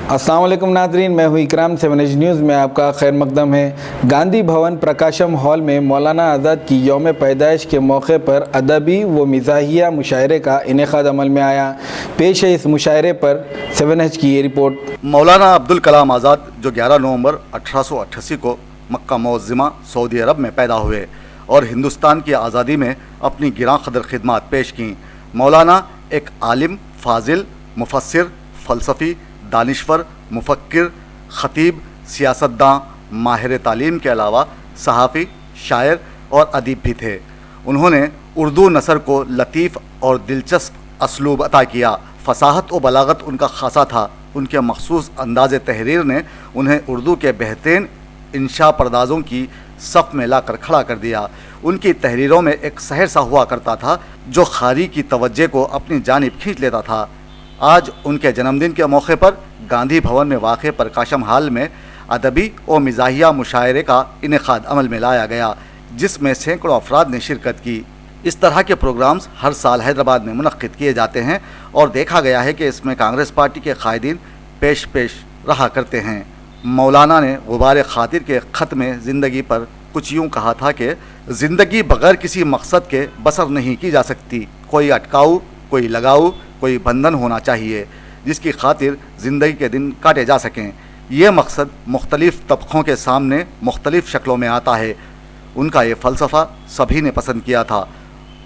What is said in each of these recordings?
अस्सलाम वालेकुम नाज़रीन, मैं हूँ इकराम 7H न्यूज़ में आपका खैर मकदम है। गांधी भवन प्रकाशम हॉल में मौलाना आज़ाद की यौम पैदाइश के मौके पर अदबी व मिज़ाहिया मुशायरे का इनेकाद अमल में आया। पेश है इस मुशायरे पर 7H की ये रिपोर्ट। मौलाना अब्दुल कलाम आज़ाद जो 11 नवंबर 1888 को मक्का मुअज़्ज़मा सऊदी अरब में पैदा हुए और हिंदुस्तान की आज़ादी में अपनी गिरां क़दर खिदमत पेश की। मौलाना एक आलिम, फाजिल, मुफस्सिर, फ़लसफ़ी, दानिश्वर, मुफक्किर, ख़तीब, सियासतदां, माहिर तालीम के अलावा सहाफ़ी, शायर और अदीब भी थे। उन्होंने उर्दू नसर को लतीफ़ और दिलचस्प असलूब अता किया। फ़साहत व बलागत उनका ख़ासा था। उनके मख़सूस अंदाज़ तहरीर ने उन्हें उर्दू के बेहतरीन इंशा परदाज़ों की सफ़ में ला कर खड़ा कर दिया। उनकी तहरीरों में एक सहर सा हुआ करता था जो ख़ारी की तवज्जो को अपनी जानिब खींच लेता था। आज उनके जन्मदिन के मौके पर गांधी भवन में वाक़ प्रकाशम हॉल में अदबी और मिज़ाहिया मुशायरे का इनेकाद अमल में लाया गया, जिसमें सैकड़ों अफराद ने शिरकत की। इस तरह के प्रोग्राम्स हर साल हैदराबाद में मुनक्किद किए जाते हैं और देखा गया है कि इसमें कांग्रेस पार्टी के कायदीन पेश रहा करते हैं। मौलाना ने गुबार खातिर के ख़त में ज़िंदगी पर कुछ यूँ कहा था कि ज़िंदगी बग़ैर किसी मकसद के बसर नहीं की जा सकती। कोई अटकाऊ, कोई लगाऊ, कोई बंधन होना चाहिए जिसकी खातिर ज़िंदगी के दिन काटे जा सकें। ये मकसद मुख्तलिफ़ तबक़ों के सामने मुख्तलिफ़ शक्लों में आता है। उनका ये फ़लसफ़ा सभी ने पसंद किया था।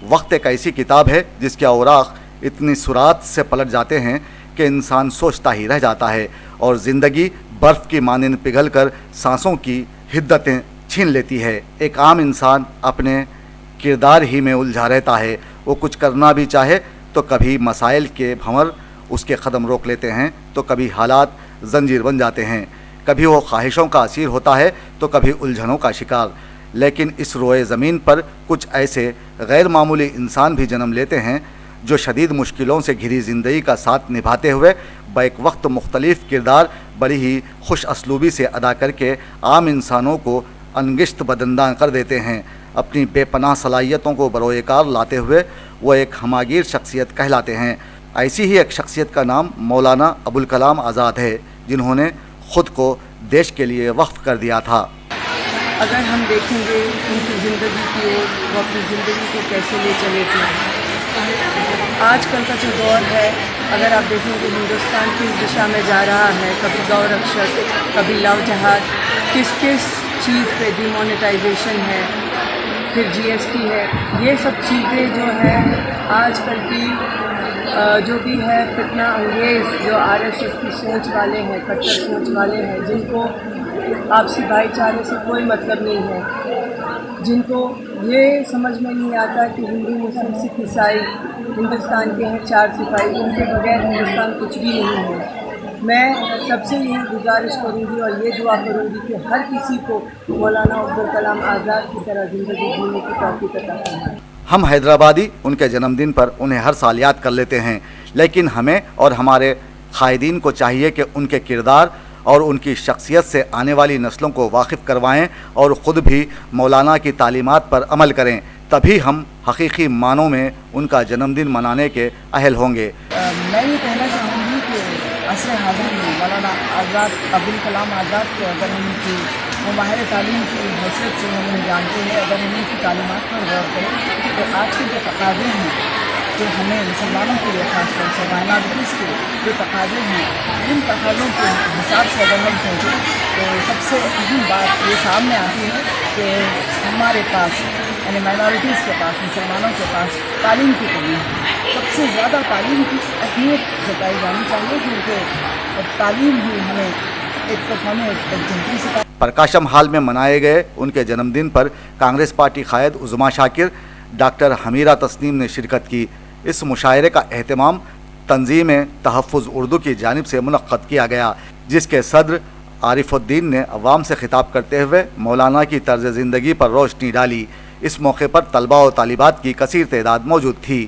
वक्त एक ऐसी किताब है जिसके औराक़ इतनी सुरात से पलट जाते हैं कि इंसान सोचता ही रह जाता है और ज़िंदगी बर्फ़ की मानंद पिघल कर सांसों की हिद्दतें छीन लेती है। एक आम इंसान अपने किरदार ही में उलझा रहता है। वो कुछ करना भी चाहे तो कभी मसाइल के भंवर उसके कदम रोक लेते हैं, तो कभी हालात जंजीर बन जाते हैं। कभी वो ख्वाहिशों का असीर होता है तो कभी उलझनों का शिकार। लेकिन इस रोए ज़मीन पर कुछ ऐसे गैर मामूली इंसान भी जन्म लेते हैं जो शदीद मुश्किलों से घिरी ज़िंदगी का साथ निभाते हुए बैक वक्त मुख्तलिफ़ किरदार बड़ी ही खुश असलूबी से अदा करके आम इंसानों को अनगिश्त बदंदा कर देते हैं। अपनी बेपनाह सलाहियतों को बरोए कार लाते हुए वो एक हमागीर शख्सियत कहलाते हैं। ऐसी ही एक शख्सियत का नाम मौलाना अबुल कलाम आज़ाद है, जिन्होंने ख़ुद को देश के लिए वक्फ़ कर दिया था। अगर हम देखेंगे उनकी ज़िंदगी की ओर, वो अपनी ज़िंदगी को कैसे ले चले थे। आजकल का जो दौर है, अगर आप देखेंगे हिंदुस्तान किस दिशा में जा रहा है, कभी गौ रक्षक, कभी लव जहाद, किस किस चीज़ पे डिमोनेटाइजेशन है, फिर GST है। ये सब चीज़ें जो है आजकल की जो भी है फितना अंगेज़ जो RSS की सोच वाले हैं, कट्टर सोच वाले हैं, जिनको आपसी भाईचारे से कोई मतलब नहीं है, जिनको ये समझ में नहीं आता कि हिंदू, मुस्लिम, सिख, ईसाई हिंदुस्तान के हैं 4 सिपाही, उनके बगैर हिंदुस्तान कुछ भी नहीं है। मैं सबसे यही गुजारिश करूंगी और ये दुआ करूंगी कि हर किसी को मौलाना अब्दुल कलाम आज़ाद की तरह ज़िंदगी जीने की तौफीक अता फरमाए। हम हैदराबादी उनके जन्मदिन पर उन्हें हर साल याद कर लेते हैं, लेकिन हमें और हमारे कायदीन को चाहिए कि उनके किरदार और उनकी शख्सियत से आने वाली नस्लों को वाकिफ़ करवाएं और ख़ुद भी मौलाना की तालीमात पर अमल करें। तभी हम हकीकी मानों में उनका जन्मदिन मनाने के अहल होंगे। मैं ये कहना चाहूँगी कि असर हाज़िर में मौलाना आज़ाद अब्दुल कलाम आज़ाद को अगर हम उनकी वो माहिर तालीम की हैसियत से हम उन्हें जानते हैं, अगर हम उनकी तालीमात पर गौर करें तो आज के जो तकाज़े हैं, जो हमें मुसलमानों के लिए खास तौर से माइनॉरिटीज़ के जो तकाज़े हैं, इन तकाज़ों के हिसाब से अगर हम सोचें तो सबसे अहम बात ये सामने आती है कि हमारे पास यानी माइनॉरिटीज़ के पास, मुसलमानों के पास तालीम की कमी है। सबसे ज़्यादा तालीम की अहमियत जताई जानी चाहिए, क्योंकि तालीम ही हमें एक जंतरी से। प्रकाशम हॉल में मनाए गए उनके जन्मदिन पर कांग्रेस पार्टी कायद उज़मा शाकिर, डॉक्टर हमीरा तस्नीम ने शिरकत की। इस मुशायरे का एहतमाम तंजीम तहफ़्फ़ुज़ उर्दू की जानिब से मुनक़्क़द किया गया, जिसके सदर आरिफुद्दीन ने अवाम से खिताब करते हुए मौलाना की तर्ज़ ज़िंदगी पर रोशनी डाली। इस मौके पर तलबा और तालिबात की कसीर तादाद मौजूद थी।